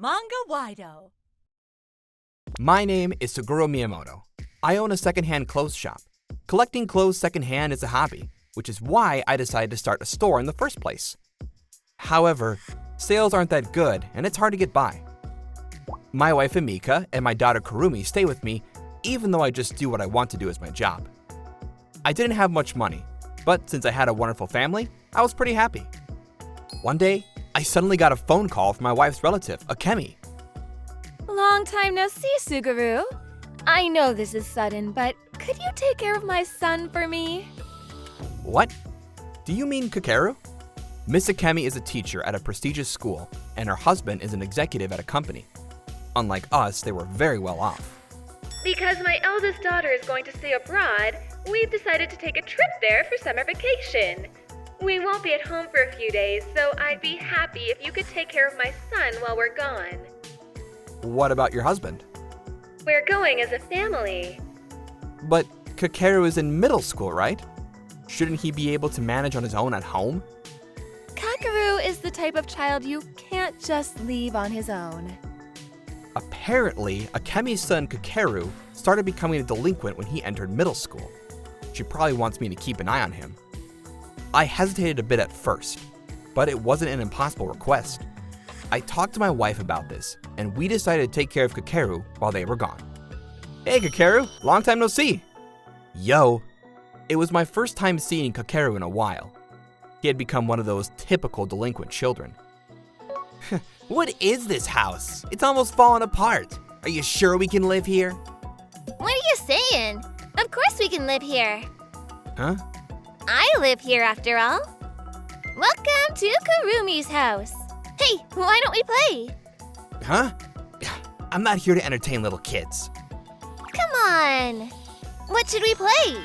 Manga-Waido. My name is Suguro Miyamoto. I own a secondhand clothes shop. Collecting clothes secondhand is a hobby, which is why I decided to start a store in the first place. However, sales aren't that good and it's hard to get by. My wife Emika and my daughter Kurumi stay with me, even though I just do what I want to do as my job. I didn't have much money, but since I had a wonderful family, I was pretty happy. One day, I suddenly got a phone call from my wife's relative, Akemi. Long time no see, Suguru. I know this is sudden, but could you take care of my son for me? What? Do you mean Kakero? Miss Akemi is a teacher at a prestigious school, and her husband is an executive at a company. Unlike us, they were very well off. Because my eldest daughter is going to stay abroad, we've decided to take a trip there for summer vacation. We won't be at home for a few days, so I'd be happy if you could take care of my son while we're gone. What about your husband? We're going as a family. But Kakero is in middle school, right? Shouldn't he be able to manage on his own at home? Kakero is the type of child you can't just leave on his own. Apparently, Akemi's son Kakero started becoming a delinquent when he entered middle school. She probably wants me to keep an eye on him. I hesitated a bit at first, but it wasn't an impossible request. I talked to my wife about this, and we decided to take care of Kakero while they were gone. Hey Kakero, long time no see! Yo! It was my first time seeing Kakero in a while. He had become one of those typical delinquent children. What is this house? It's almost falling apart. Are you sure we can live here? What are you saying? Of course we can live here. Huh? I live here after all. Welcome to Kurumi's house. Hey, why don't we play? Huh? I'm not here to entertain little kids. Come on. What should we play?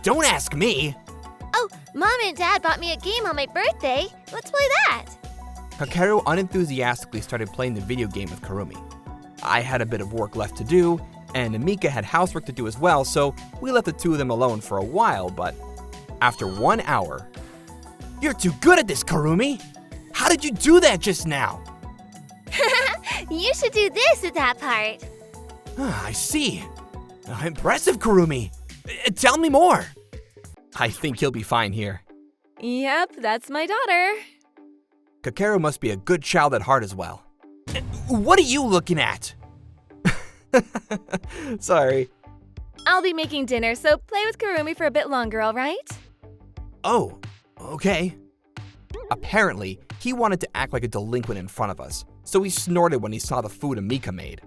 Don't ask me. Oh, Mom and Dad bought me a game on my birthday. Let's play that. Kakero unenthusiastically started playing the video game with Kurumi. I had a bit of work left to do, and Emika had housework to do as well, so we left the two of them alone for a while, but after 1 hour... You're too good at this, Kurumi! How did you do that just now? You should do this at that part. I see. Impressive, Kurumi. Tell me more. I think he'll be fine here. Yep, that's my daughter. Kakero must be a good child at heart as well. What are you looking at? Sorry. I'll be making dinner, so play with Kurumi for a bit longer, all right? Oh, okay. Apparently, he wanted to act like a delinquent in front of us, so he snorted when he saw the food Emika made.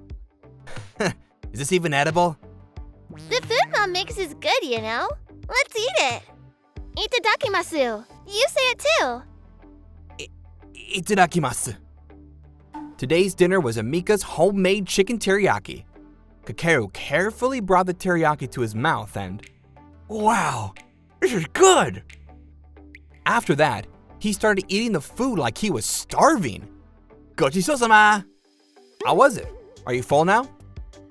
Is this even edible? The food Mom makes is good, you know. Let's eat it. Itadakimasu. You say it too. Itadakimasu. Today's dinner was Emika's homemade chicken teriyaki. Kakero carefully brought the teriyaki to his mouth and... Wow, this is good! After that, he started eating the food like he was starving. Gochiso-sama! How was it? Are you full now?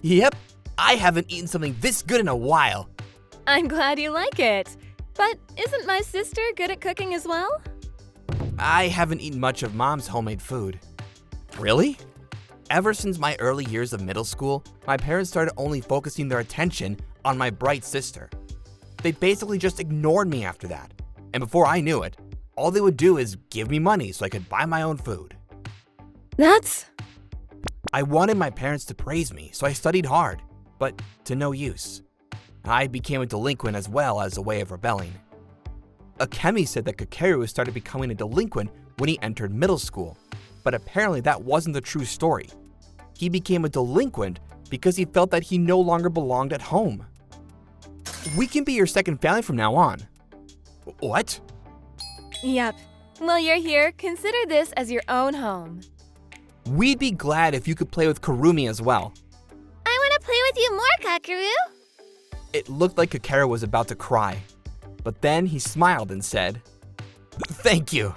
Yep, I haven't eaten something this good in a while. I'm glad you like it. But isn't my sister good at cooking as well? I haven't eaten much of Mom's homemade food. Really? Ever since my early years of middle school, my parents started only focusing their attention on my bright sister. They basically just ignored me after that. And before I knew it, all they would do is give me money so I could buy my own food. I wanted my parents to praise me, so I studied hard, but to no use. I became a delinquent as well as a way of rebelling. Akemi said that Kakero started becoming a delinquent when he entered middle school, but apparently that wasn't the true story. He became a delinquent because he felt that he no longer belonged at home. We can be your second family from now on. What? Yep. While you're here, consider this as your own home. We'd be glad if you could play with Kurumi as well. I want to play with you more, Kakero. It looked like Kakero was about to cry, but then he smiled and said, "Thank you."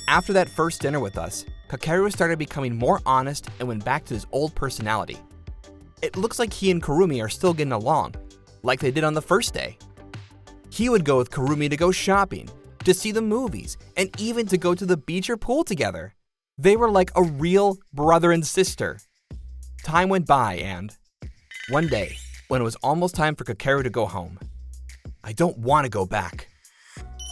After that first dinner with us, Kakero started becoming more honest and went back to his old personality. It looks like he and Kurumi are still getting along, like they did on the first day. He would go with Kurumi to go shopping, to see the movies, and even to go to the beach or pool together. They were like a real brother and sister. Time went by and one day, when it was almost time for Kakero to go home, I don't want to go back.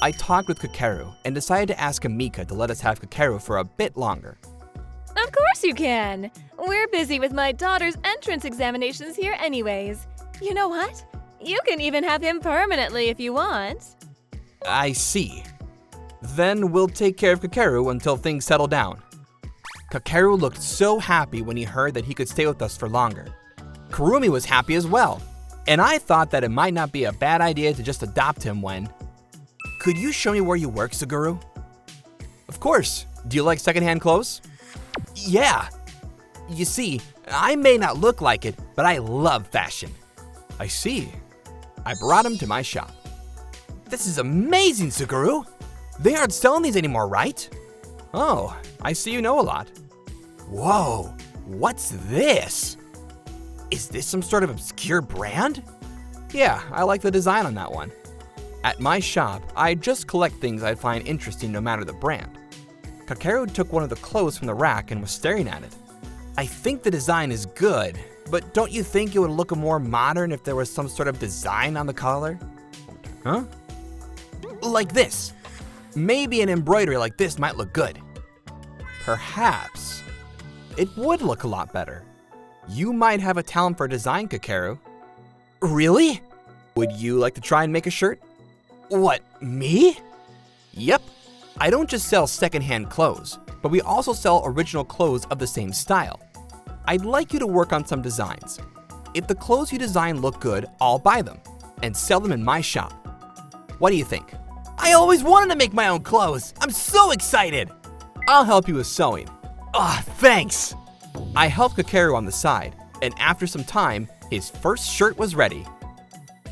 I talked with Kakero and decided to ask Amika to let us have Kakero for a bit longer. Of course you can. We're busy with my daughter's entrance examinations here anyways. You know what? You can even have him permanently if you want. I see. Then we'll take care of Kakero until things settle down. Kakero looked so happy when he heard that he could stay with us for longer. Kurumi was happy as well, and I thought that it might not be a bad idea to just adopt him when... Could you show me where you work, Suguru? Of course. Do you like secondhand clothes? Yeah. You see, I may not look like it, but I love fashion. I see. I brought him to my shop. This is amazing, Suguru. They aren't selling these anymore, right? Oh, I see you know a lot. Whoa, what's this? Is this some sort of obscure brand? Yeah, I like the design on that one. At my shop, I just collect things I'd find interesting no matter the brand. Kakero took one of the clothes from the rack and was staring at it. I think the design is good, but don't you think it would look more modern if there was some sort of design on the collar? Huh? Like this. Maybe an embroidery like this might look good. Perhaps. It would look a lot better. You might have a talent for design, Kakero. Really? Would you like to try and make a shirt? What, me? Yep. I don't just sell secondhand clothes, but we also sell original clothes of the same style. I'd like you to work on some designs. If the clothes you design look good, I'll buy them and sell them in my shop. What do you think? I always wanted to make my own clothes. I'm so excited. I'll help you with sewing. Thanks. I helped Kakero on the side, and after some time, his first shirt was ready.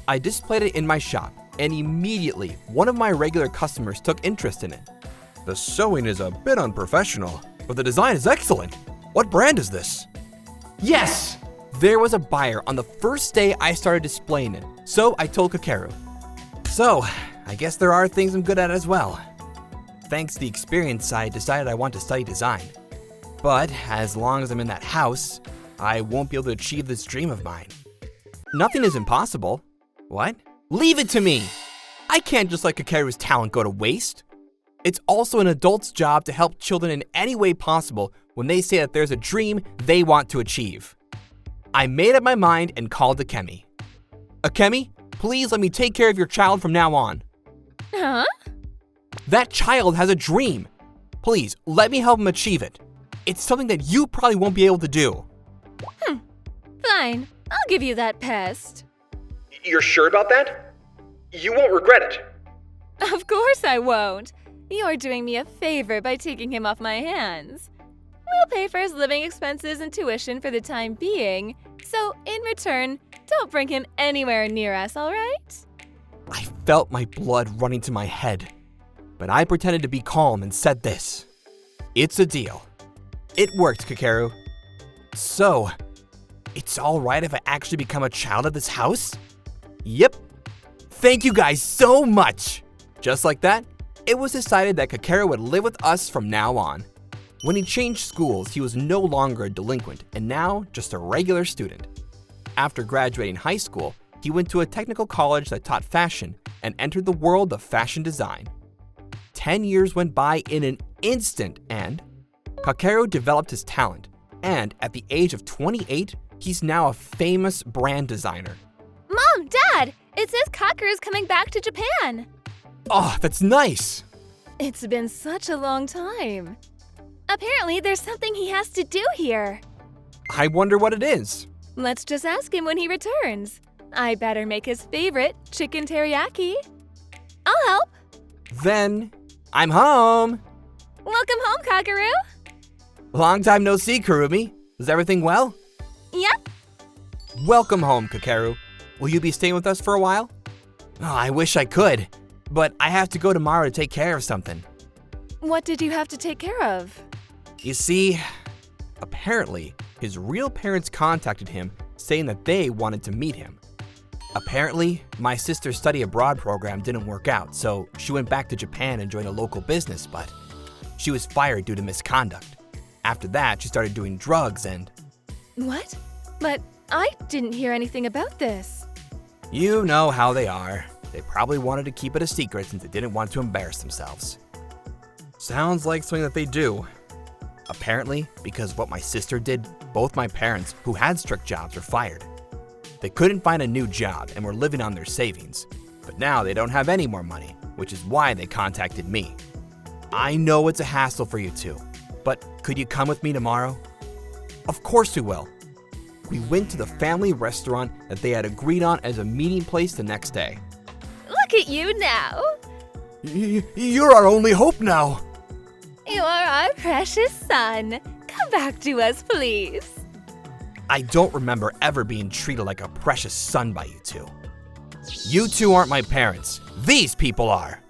I displayed it in my shop, and immediately, one of my regular customers took interest in it. The sewing is a bit unprofessional, but the design is excellent. What brand is this? Yes! There was a buyer on the first day I started displaying it, so I told Kakero. So, I guess there are things I'm good at as well. Thanks to the experience, I decided I want to study design. But as long as I'm in that house, I won't be able to achieve this dream of mine. Nothing is impossible. What? Leave it to me! I can't just let Kakeru's talent go to waste. It's also an adult's job to help children in any way possible when they say that there's a dream they want to achieve. I made up my mind and called Akemi. Akemi, please let me take care of your child from now on. Huh? That child has a dream. Please, let me help him achieve it. It's something that you probably won't be able to do. Fine. I'll give you that pest. You're sure about that? You won't regret it. Of course I won't. You're doing me a favor by taking him off my hands. We'll pay for his living expenses and tuition for the time being, so in return, don't bring him anywhere near us, all right? I felt my blood running to my head, but I pretended to be calm and said this. It's a deal. It worked, Kakero. So, it's all right if I actually become a child of this house? Yep. Thank you guys so much. Just like that, it was decided that Kakero would live with us from now on. When he changed schools, he was no longer a delinquent and now just a regular student. After graduating high school, he went to a technical college that taught fashion and entered the world of fashion design. 10 years went by in an instant and Kakero developed his talent, and at the age of 28, he's now a famous brand designer. Mom, Dad, it says Kakero's coming back to Japan. Oh, that's nice. It's been such a long time. Apparently, there's something he has to do here. I wonder what it is. Let's just ask him when he returns. I better make his favorite, chicken teriyaki. I'll help. Then, I'm home. Welcome home, Kakero. Long time no see, Kurumi. Is everything well? Yep. Welcome home, Kakero. Will you be staying with us for a while? Oh, I wish I could, but I have to go tomorrow to take care of something. What did you have to take care of? You see, apparently, his real parents contacted him saying that they wanted to meet him. Apparently, my sister's study abroad program didn't work out, so she went back to Japan and joined a local business, but she was fired due to misconduct. After that, she started doing drugs and… What? But I didn't hear anything about this. You know how they are. They probably wanted to keep it a secret since they didn't want to embarrass themselves. Sounds like something that they do. Apparently, because of what my sister did, both my parents, who had strict jobs, were fired. They couldn't find a new job and were living on their savings. But now they don't have any more money, which is why they contacted me. I know it's a hassle for you two, but could you come with me tomorrow? Of course we will. We went to the family restaurant that they had agreed on as a meeting place the next day. Look at you now. You're our only hope now. You are our precious son. Come back to us, please. I don't remember ever being treated like a precious son by you two. You two aren't my parents. These people are.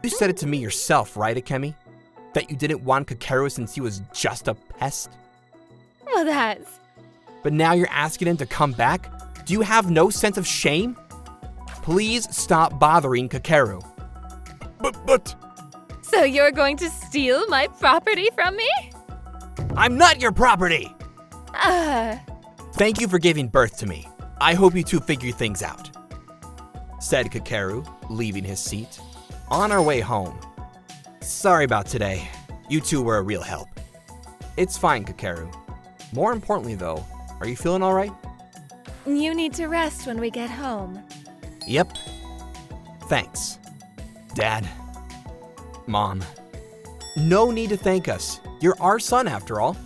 You said it to me yourself, right, Akemi? That you didn't want Kakero since he was just a pest? Well, that's… But now you're asking him to come back? Do you have no sense of shame? Please stop bothering Kakero. But… So you're going to steal my property from me? I'm not your property! Ah. Thank you for giving birth to me. I hope you two figure things out, said Kakero, leaving his seat. On our way home. Sorry about today. You two were a real help. It's fine, Kakero. More importantly though, are you feeling all right? You need to rest when we get home. Yep. Thanks. Dad. Mom. No need to thank us. You're our son after all.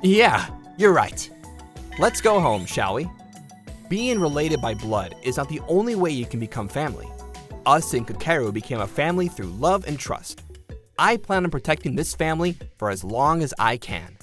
Yeah, you're right. Let's go home, shall we? Being related by blood is not the only way you can become family. Us and Kakero became a family through love and trust. I plan on protecting this family for as long as I can.